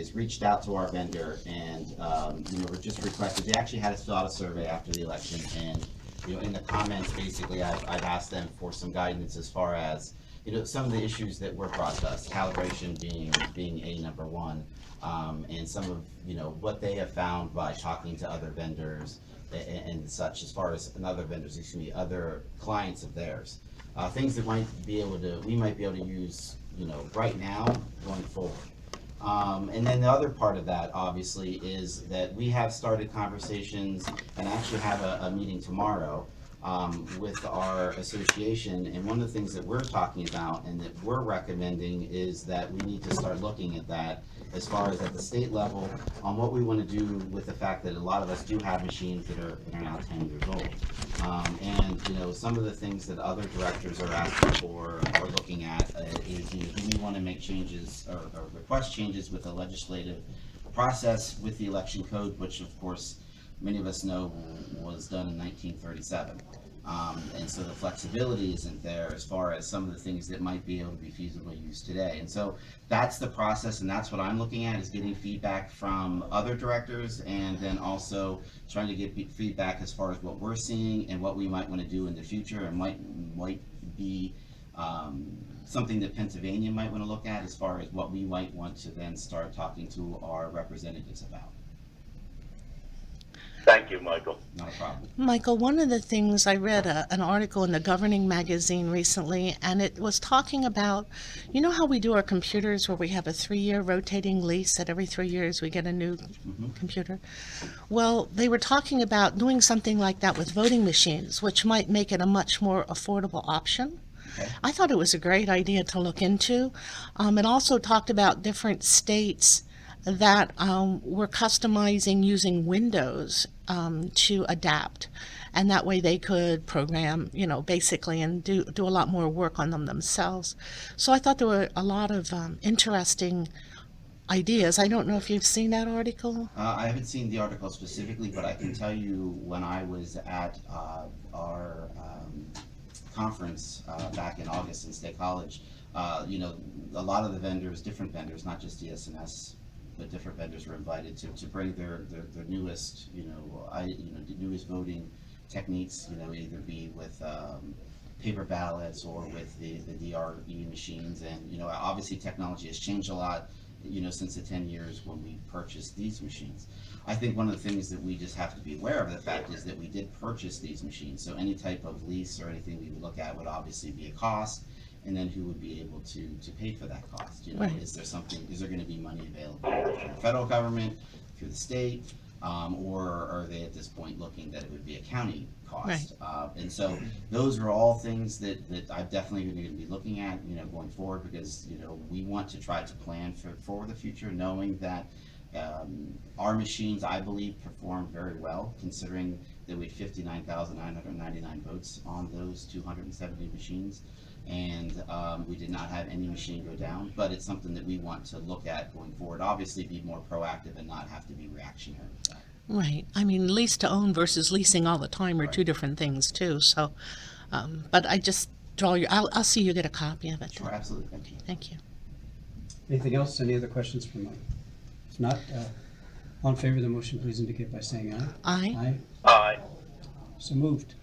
is reached out to our vendor and, we're just requested, they actually had us fill out a survey after the election, and, in the comments, basically, I've asked them for some guidance as far as, some of the issues that were brought to us, calibration being a number one, and some of, what they have found by talking to other vendors and such, as far as other clients of theirs. Things that we might be able to use, right now going forward. And then the other part of that, obviously, is that we have started conversations and actually have a meeting tomorrow with our association. And one of the things that we're talking about and that we're recommending is that we need to start looking at that as far as at the state level on what we want to do with the fact that a lot of us do have machines that are now 10 years old. And, some of the things that other directors are asking for or looking at is, do we want to make changes or request changes with the legislative process with the election code, which of course many of us know was done in 1937. And so the flexibility isn't there as far as some of the things that might be able to be feasibly used today. And so that's the process, and that's what I'm looking at, is getting feedback from other directors, and then also trying to get feedback as far as what we're seeing and what we might want to do in the future, and might be something that Pennsylvania might want to look at as far as what we might want to then start talking to our representatives about. Thank you, Michael. Not a problem. Michael, one of the things, I read an article in the Governing magazine recently, and it was talking about, how we do our computers where we have a 3-year rotating lease, that every 3 years we get a new computer? Well, they were talking about doing something like that with voting machines, which might make it a much more affordable option. Okay. I thought it was a great idea to look into. It also talked about different states that were customizing using Windows to adapt, and that way they could program, basically, and do a lot more work on them themselves. So I thought there were a lot of interesting ideas. I don't know if you've seen that article. I haven't seen the article specifically, but I can tell you when I was at our conference back in August in State College, a lot of the vendors, different vendors, not just DSNS, but different vendors were invited to bring their newest, newest voting techniques, either be with paper ballots or with the DRE machines. And, obviously technology has changed a lot, since the 10 years when we purchased these machines. I think one of the things that we just have to be aware of the fact is that we did purchase these machines. So any type of lease or anything we would look at would obviously be a cost. And then who would be able to pay for that cost? Right. Is there going to be money available from the federal government, through the state, or are they at this point looking that it would be a county cost? Right. And so those are all things that I'm definitely going to be looking at, going forward, because, we want to try to plan for the future, knowing that our machines, I believe, perform very well, considering that we had 59,999 votes on those 270 machines. And we did not have any machine go down, but it's something that we want to look at going forward. Obviously, be more proactive and not have to be reactionary with that. Right. I mean, lease to own versus leasing all the time are Right. two different things too. So, but I just I'll see you get a copy of it. Sure, absolutely. Thank you. Thank you. Anything else? Any other questions from Mike? If not, all in favor of the motion, please indicate by saying aye. Aye. Aye. Aye. So moved.